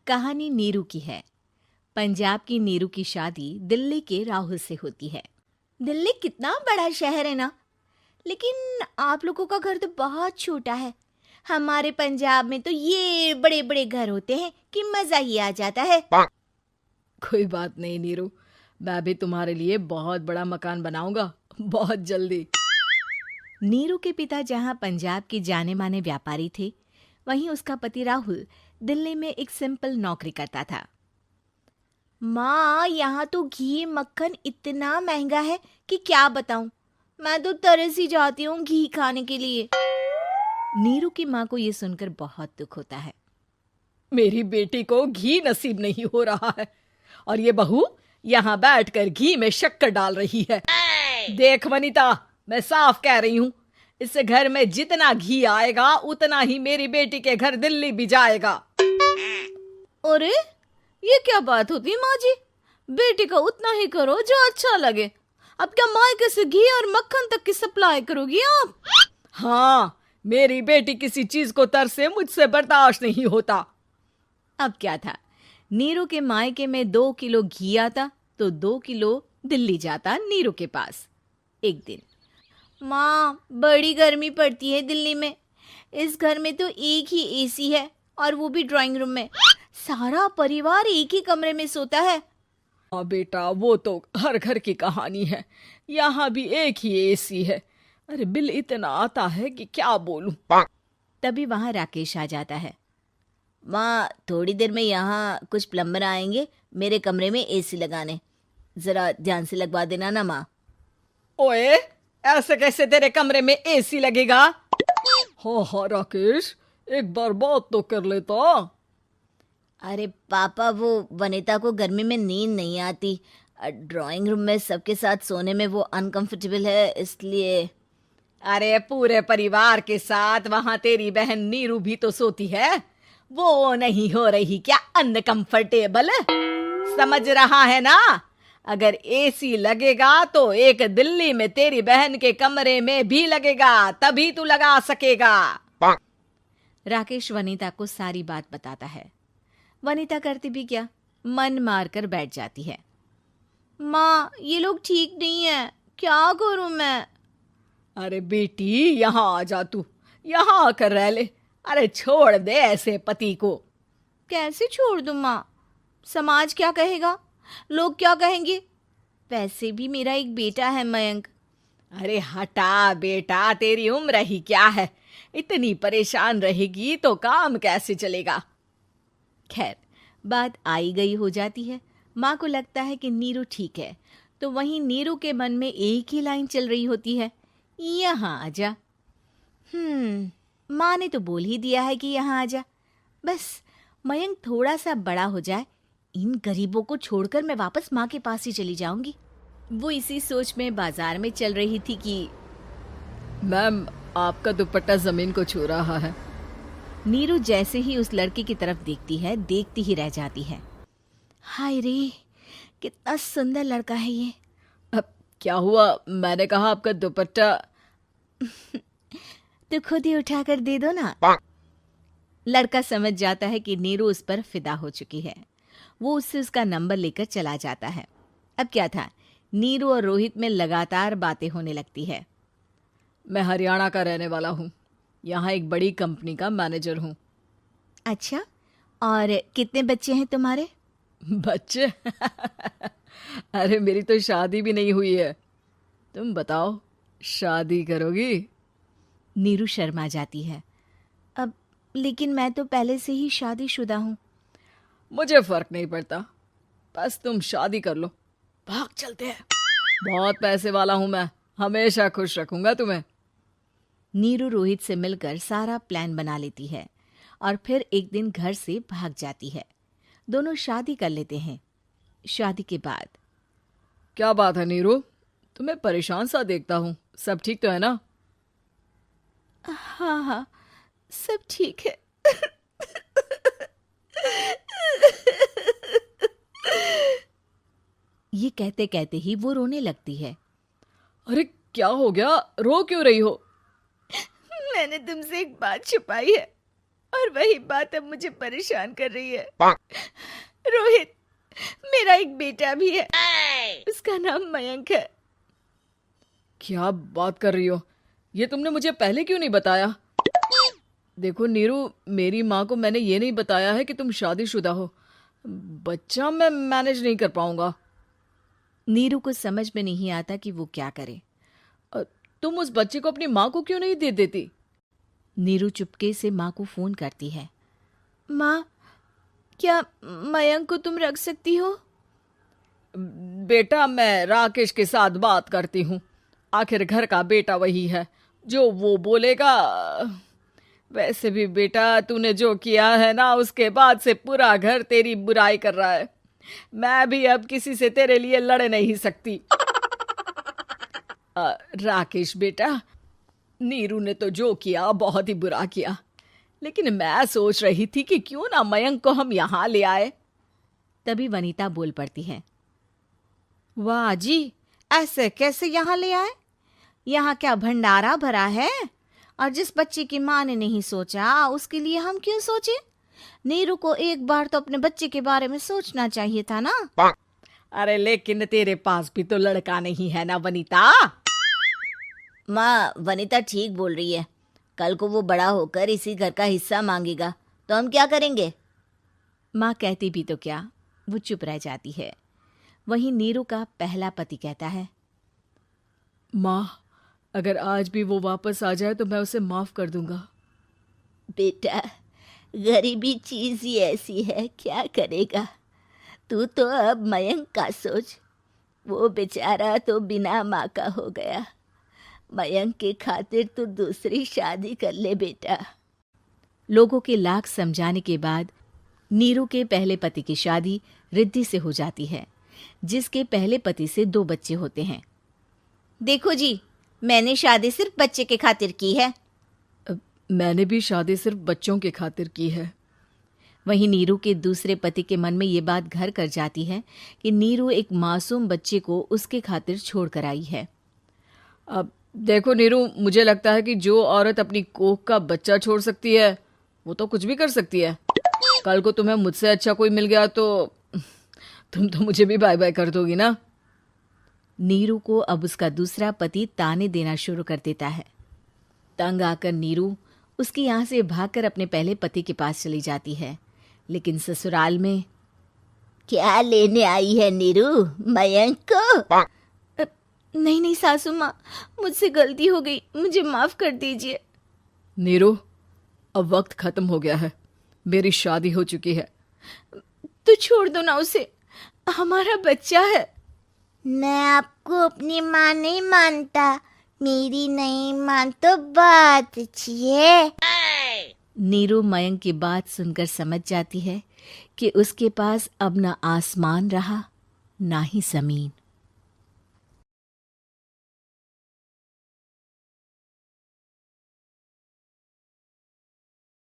कहानी नीरू की है। पंजाब की नीरू की शादी दिल्ली के राहुल से होती है। दिल्ली कितना बड़ा शहर है ना, लेकिन आप लोगों का घर तो बहुत छोटा है। हमारे पंजाब में तो ये बड़े बड़े घर होते हैं कि मजा ही आ जाता है। कोई बात नहीं नीरू, मैं भी तुम्हारे लिए बहुत बड़ा मकान बनाऊंगा बहुत जल्दी। नीरू के पिता जहाँ पंजाब के जाने माने व्यापारी थे, वहीं उसका पति राहुल दिल्ली में एक सिंपल नौकरी करता था। माँ, यहाँ तो घी मक्खन इतना महंगा है कि क्या बताऊं। मैं तो तरस ही जाती हूँ घी खाने के लिए। नीरू की माँ को ये सुनकर बहुत दुख होता है। मेरी बेटी को घी नसीब नहीं हो रहा है और ये बहू यहाँ बैठकर घी में शक्कर डाल रही है। देख वनिता, मैं साफ कह रही हूँ, इस घर में जितना घी आएगा उतना ही मेरी बेटी के घर दिल्ली भी जाएगा। अरे ये क्या बात होती है माँ जी? बेटी का उतना ही करो जो अच्छा लगे। अब क्या मायके से घी और मक्खन तक की सप्लाई करोगी आप? हाँ, मेरी बेटी किसी चीज को तरसे मुझसे बर्दाश्त नहीं होता। अब क्या था, नीरू के मायके में 2 किलो घी आता तो 2 किलो दिल्ली जाता नीरू के पास। एक दिन, माँ बड़ी गर्मी पड़ती है दिल्ली में। इस घर में तो एक ही एसी है और वो भी ड्राइंग रूम में। सारा परिवार एक ही कमरे में सोता है। हाँ बेटा, वो तो हर घर की कहानी है। यहाँ भी एक ही एसी है। अरे बिल इतना आता है कि क्या बोलूं। तभी वहां राकेश आ जाता है। माँ, थोड़ी देर में यहाँ कुछ प्लम्बर आएंगे मेरे कमरे में एसी लगाने। जरा ध्यान से लगवा देना ना माँ। ओए, ऐसे कैसे तेरे कमरे में एसी लगेगा? हाँ राकेश, एक बार बात तो कर लेता। अरे पापा, वो वनिता को गर्मी में नींद नहीं आती। ड्राइंग रूम में सबके साथ सोने में वो अनकंफर्टेबल है, इसलिए। अरे पूरे परिवार के साथ वहां तेरी बहन नीरू भी तो सोती है। वो नहीं हो रही क्या अनकंफर्टेबल? समझ रहा है ना? अगर एसी लगेगा तो एक दिल्ली में तेरी बहन के कमरे में भी लगेगा, तभी तू लगा सकेगा। राकेश वनिता को सारी बात बताता है। वनिता करती भी क्या, मन मारकर बैठ जाती है। माँ, ये लोग ठीक नहीं है, क्या करूं मैं? अरे बेटी, यहाँ आ जा, तू यहाँ आकर रह ले। अरे छोड़ दे ऐसे पति को। कैसे छोड़ दूं माँ? समाज क्या कहेगा, लोग क्या कहेंगे? वैसे भी मेरा एक बेटा है मयंक। अरे हटा बेटा, तेरी उम्र ही क्या है, इतनी परेशान रहेगी तो काम कैसे चलेगा। खैर, बात आई गई हो जाती है। माँ को लगता है कि नीरू ठीक है, तो वहीं नीरू के मन में एक ही लाइन चल रही होती है, यहाँ आजा। माँ ने तो बोल ही दिया है कि यहाँ आजा। बस मयंक थोड़ा सा बड़ा हो जाए, इन गरीबों को छोड़कर मैं वापस माँ के पास ही चली जाऊंगी। वो इसी सोच में बाजार में चल रही थी कि मैम, आपका दुपट्टा जमीन को छू रहा है। नीरू जैसे ही उस लड़की की तरफ देखती है, देखती ही रह जाती है। हाय रे, कितना सुंदर लड़का है ये। अब क्या हुआ? मैंने कहा आपका दुपट्टा। तो खुद ही उठाकर दे दो ना। लड़का समझ जाता है कि नीरू उस पर फिदा हो चुकी है। वो उससे उसका नंबर लेकर चला जाता है। अब क्या था, नीरू और रोहित में लगातार बातें होने लगती है। मैं हरियाणा का रहने वाला हूँ, यहाँ एक बड़ी कंपनी का मैनेजर हूँ। अच्छा, और कितने बच्चे हैं तुम्हारे? बच्चे? अरे मेरी तो शादी भी नहीं हुई है। तुम बताओ, शादी करोगी? नीरू शर्मा जाती है। अब लेकिन मैं तो पहले से ही शादीशुदा हूँ। मुझे फर्क नहीं पड़ता, बस तुम शादी कर लो, भाग चलते हैं। बहुत पैसे वाला हूँ मैं, हमेशा खुश रखूंगा तुम्हें। नीरू रोहित से मिलकर सारा प्लान बना लेती है और फिर एक दिन घर से भाग जाती है। दोनों शादी कर लेते हैं। शादी के बाद, क्या बात है नीरू, तुम्हें परेशान सा देखता हूँ, सब ठीक तो है ना? हाँ हाँ, सब ठीक है। ये कहते कहते ही वो रोने लगती है। अरे क्या हो गया, रो क्यों रही हो? मैंने तुमसे एक बात छुपाई है। और वही बात अब मुझे परेशान कर रही है। रोहित, मेरा एक बेटा भी है, उसका नाम मयंक है। क्या बात कर रही हो? ये तुमने मुझे पहले क्यों नहीं बताया? देखो नीरू, मेरी माँ को मैंने ये नहीं बताया है कि तुम शादीशुदा हो। बच्चा मैं मैनेज नहीं कर पाऊंगा। नीरू को समझ में नहीं आता कि वो क्या करे। तुम उस बच्चे को अपनी माँ को क्यों नहीं दे देती? नीरू चुपके से माँ को फोन करती है। माँ, क्या मयंक को तुम रख सकती हो? बेटा, मैं राकेश के साथ बात करती हूँ। आखिर घर का बेटा वही है, जो वो बोलेगा। वैसे भी बेटा, तूने जो किया है ना, उसके बाद से पूरा घर तेरी बुराई कर रहा है। मैं भी अब किसी से तेरे लिए लड़ नहीं सकती। राकेश बेटा, नीरू ने तो जो किया बहुत ही बुरा किया, लेकिन मैं सोच रही थी कि क्यों ना मयंक को हम यहाँ ले आए। तभी वनीता बोल पड़ती है। वाह जी, ऐसे कैसे यहाँ ले आए? यहाँ क्या भंडारा भरा है? और जिस बच्चे की माँ ने नहीं सोचा, उसके लिए हम क्यों सोचे? नीरू को एक बार तो अपने बच्चे के बारे में सोचना चाहिए था ना। अरे लेकिन तेरे पास भी तो लड़का नहीं है ना वनीता। माँ, वनीता ठीक बोल रही है। कल को वो बड़ा होकर इसी घर का हिस्सा मांगेगा तो हम क्या करेंगे? माँ कहती भी तो क्या, वो चुप रह जाती है। वहीं नीरू का पहला पति कहता है। माँ, अगर आज भी वो वापस आ जाए तो मैं उसे माफ कर दूंगा। बेटा, गरीबी चीज ही ऐसी है, क्या करेगा। तू तो अब मयंक का सोच। वो बेचारा तो बिना माँ का हो गया। मयंक के खातिर तू दूसरी शादी कर ले बेटा। लोगों के लाख समझाने के बाद नीरू के पहले पति की शादी रिद्धि से हो जाती है, जिसके पहले पति से 2 बच्चे होते हैं। देखो जी, मैंने शादी सिर्फ बच्चे के खातिर की है। मैंने भी शादी सिर्फ बच्चों के खातिर की है। वहीं नीरू के दूसरे पति के मन में ये बात घर कर जाती है कि नीरू एक मासूम बच्चे को उसके खातिर छोड़ कर आई है। अब देखो नीरू, मुझे लगता है कि जो औरत अपनी कोख का बच्चा छोड़ सकती है, वो तो कुछ भी कर सकती है। कल को तुम्हें मुझसे अच्छा कोई मिल गया तो तुम तो मुझे भी बाय बाय कर दोगी ना। नीरू को अब उसका दूसरा पति ताने देना शुरू कर देता है। तंग आकर नीरू उसके यहाँ से भागकर अपने पहले पति के पास चली जाती है, लेकिन ससुराल में क्या लेने आई है नीरू, मयंक को? नहीं नहीं सासू माँ, मुझसे गलती हो गई, मुझे माफ कर दीजिए। नीरू, अब वक्त खत्म हो गया है, मेरी शादी हो चुकी है। तो छोड़ दो ना उसे, हमारा बच्चा है। मैं आपको अपनी माँ नहीं मानता, मेरी नहीं मान तो बात अच्छी है। नीरू मयंक की बात सुनकर समझ जाती है कि उसके पास अब ना आसमान रहा ना ही जमीन।